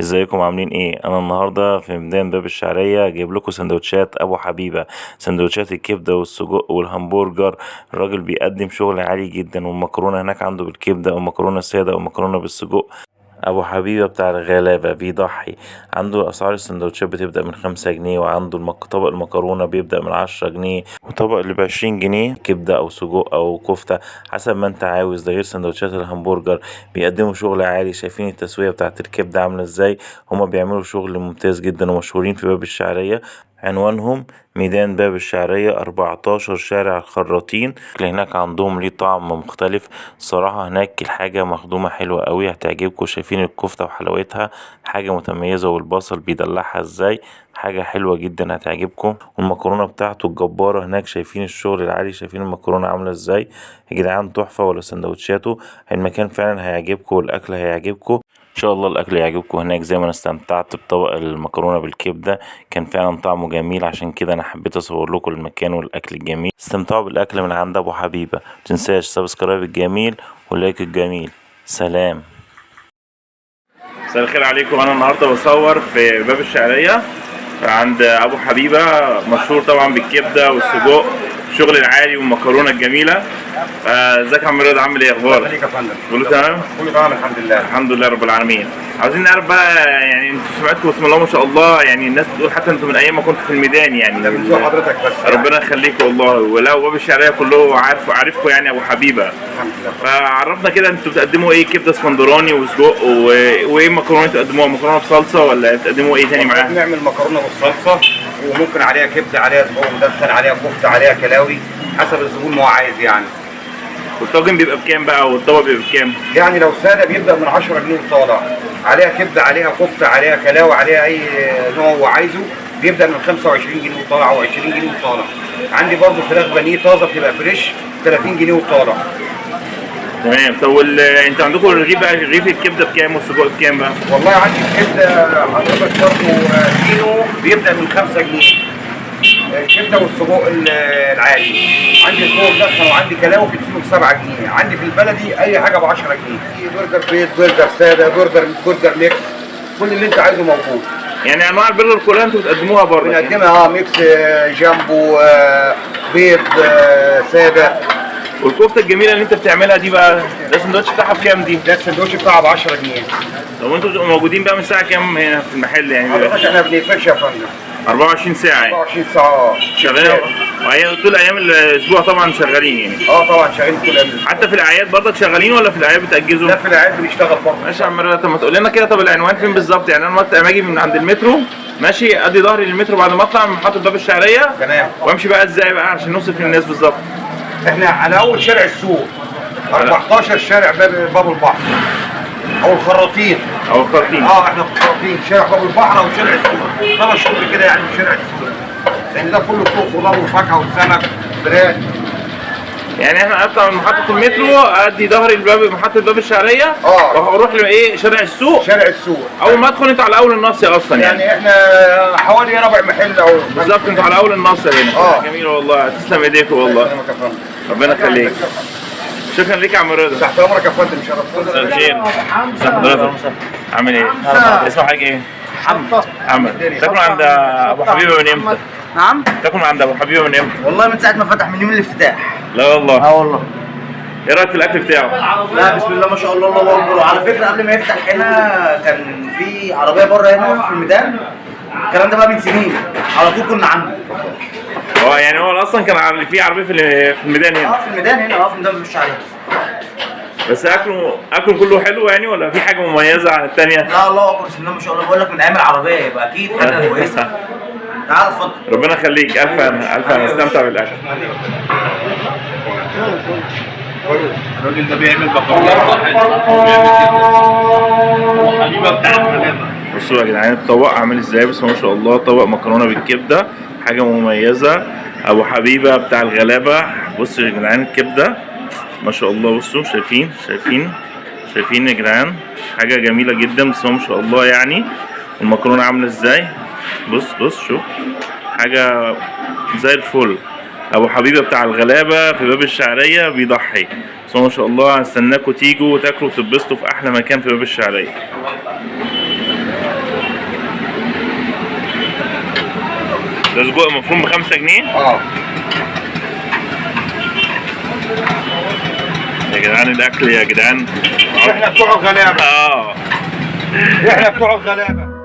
ازيكم عاملين ايه؟ انا النهارده في ميدان باب الشعريه جايب لكم سندوتشات ابو حبيبه، سندوتشات الكبده والسجق والهمبرجر. الراجل بيقدم شغل عالي جدا، والمكرونه هناك عنده بالكبده ومكرونه ساده ومكرونه بالسجق. ابو حبيبه بتاع الغلابه بيضحي. عنده اسعار السندوتشات بتبدا من 5 جنيه، وعنده طبق المكرونه بيبدا من 10 جنيه، وطبق اللي ب20 جنيه كبده او سجق او كفته حسب ما انت عاوز. ده غير سندوتشات الهمبرجر. بيقدموا شغل عالي. شايفين التسويه بتاعت الكبده عامله ازاي؟ هما بيعملوا شغل ممتاز جدا ومشهورين في باب الشعريه. عنوانهم ميدان باب الشعرية 14 شارع الخراطين. هناك عندهم ليه طعم مختلف. الصراحة هناك الحاجة مخدومة حلوة قوي، هتعجبكم. شايفين الكفتة وحلاوتها، حاجة متميزة، والبصل بيدلعها ازاي، حاجة حلوة جدا هتعجبكم. والمكرونة بتاعته الجبارة هناك. شايفين الشغل العالي، شايفين المكرونة عاملة ازاي يا جدعان، تحفة. ولا سندوتشاته، المكان فعلا هيعجبكم والأكل هيعجبكم ان شاء الله. الاكل يعجبكم هناك زي ما انا استمتعت بطبق المكرونه بالكبده، كان فعلا طعمه جميل. عشان كده انا حبيت اصور لكم المكان والاكل الجميل. استمتعوا بالاكل من عند ابو حبيبه. متنساش سبسكرايب الجميل واللايك الجميل. سلام. مساء الخير عليكم. انا النهارده بصور في باب الشعريه عند ابو حبيبه، مشهور طبعا بالكبده والسجق، الشغل العالي والمكرونه الجميله. ازيك يا عم رضا، عامل ايه؟ اخبارك؟ خليك يا فندم. كله تمام؟ كله تمام الحمد لله. الحمد لله رب العالمين. عاوزين نعرف بقى، يعني انتوا سمعتكم بسم الله ما شاء الله، يعني الناس بتقول حتى انتوا من ايام ما كنتوا في الميدان يعني. ده بنزور حضرتك بس ربنا يخليكم والله. ولا باب الشعريه كله عارفكم يعني ابو حبيبه. الحمد لله. فعرفنا كده، انتوا بتقدموا ايه؟ كبده اسكندراني وسجق وايه مكرونه تقدموها؟ مكرونه بصلصه ولا بتقدموا ايه تاني معاها؟ بنعمل مكرونه بالصلصه، وممكن عليها كبده، عليها سجق مدخن، عليها كفته، عليها كلاوي، حسب الزبون ما هو عايز يعني. والطاجن بيبقى بكام بقى؟ والطبق بيبقى بكام؟ يعني لو ساده بيبدا من 10 جنيه وطالع، عليها كبده، عليها كفته، عليها كلاوي، عليها اي نوع هو عايزه، بيبدا من 25 جنيه وطالع او 20 جنيه وطالع. عندي برضه فراخ بانيه طازه بتبقى فريش 30 جنيه وطالع. تمام. طب انتوا عندكم الرغيف بقى، رغيف الكبده بكام والسجق بكام بقى؟ والله عندي الكبده حضرتك برضه كيلو بيبدا من 5 جنيه، الكبده والسجق العادي. عندي سجق مدخن وعندي كلاوي في الكيلو ب7 جنيه. عندي في البلدي اي حاجه ب 10 جنيه، في برجر بيض، برجر ساده، برجر ميكس، كل اللي انت عايزه موجود. يعني انواع البرجر كلها انتوا بتقدموها بره؟ بنقدمها ميكس، جامبو، بيض، ساده. والكفته الجميله اللي انت بتعملها دي بقى، ده السندوتش بتاعها بكام دي؟ ده السندوتش بتاعها ب 10 جنيه. طب وانتوا بتبقوا موجودين بقى من الساعه كام هنا في المحل يعني؟ حضرتك احنا ما بنقفلش يا فندم 24 ساعه يعني؟ 24 ساعه شغالين طول ايام الاسبوع طبعا شغالين يعني؟ طبعا شغالين طول اليوم. حتى في الاعياد برضك شغالين ولا في الاعياد بتاجزوا؟ لا في الاعياد بنشتغل برضه. ماشي يا عم رضا. طب ما تقول لنا كده، طب العنوان فين بالظبط؟ يعني انا وقت ما اجي من عند المترو ماشي، ادي ظهري للمترو بعد ما اطلع من محطه باب الشعريه، تمام، وامشي بقى ازاي بقى عشان نوصف للناس بالظبط؟ احنا على اول شارع السوق، 14 شارع باب البحر او الخراطين. احنا في الخراطين، شارع باب البحر او شارع السوق، 5 شهور كده يعني في شارع السوق، لان ده كله سوق خضار وفاكهه وسمك فراخ. يعني احنا اطلع من محطه المترو، ادي ظهري لباب محطه باب الشعريه، واروح لايه؟ شارع السوق. اول ما ادخل انت على اول الناصيه اصلا يعني احنا حوالي ربع محل او بالظبط. انتوا على اول الناصيه هنا. جميل والله، تسلم ايديكم والله. ربنا يخليك. شكرا ليك يا عم رضا. تحت امرك يا فندم، شرفتونا. مساء الخير. ازي حضرتك؟ عامل ايه؟ اسمه حاجه ايه؟ محمد. تاكلوا عند ابو حبيبه من امتى؟ نعم؟ تاكلوا عند ابو حبيبه من امتى؟ والله من ساعة ما فتح، من يوم الافتتاح. لا والله؟ والله. ايه رايك في الاكل بتاعه؟ لا بسم الله ما شاء الله، الله اكبر. وعلى فكرة قبل ما يفتح هنا كان في عربية بره هنا في الميدان، الكلام ده بقى من سنين، على طول كنا عنده. يعني هو اصلا كان في عربيه في الميدان هنا؟ في الميدان هنا، في الميدان بنمشي عليها. بس اكله كله حلو يعني، ولا في حاجه مميزه عن الثانيه؟ لا الله اكبر بسم الله ما شاء الله، بقول لك من ايام العربيه، يبقى اكيد حاجه كويسه. تعال اتفضل. ربنا يخليك. الف انا استمتع بالاكل. الراجل ده بيعمل مكرونه وبيعمل حبيبه بتاع الغلابه. بصوا يا جدعان الطبق عامل ازاي، بس ما شاء الله طبق مكرونه بالكبده، حاجه مميزه. ابو حبيبه بتاع الغلابه. بصوا يا جدعان الكبده ما شاء الله، بصوا شايفين يا جدعان، حاجه جميله جدا بس ما شاء الله يعني. والمكرونه عامله ازاي، بص شوف، حاجه زي الفل. ابو حبيبه بتاع الغلابه في باب الشعريه بيضحي، بس ما شاء الله. هستناكم تيجوا وتاكلوا وتتبسطوا في احلى مكان في باب الشعريه. ده سجق مفروم ب5 جنيه؟ يا جدعان الاكل يا جدعان. احنا بتوع الغلابه. اه احنا بتوع الغلابه.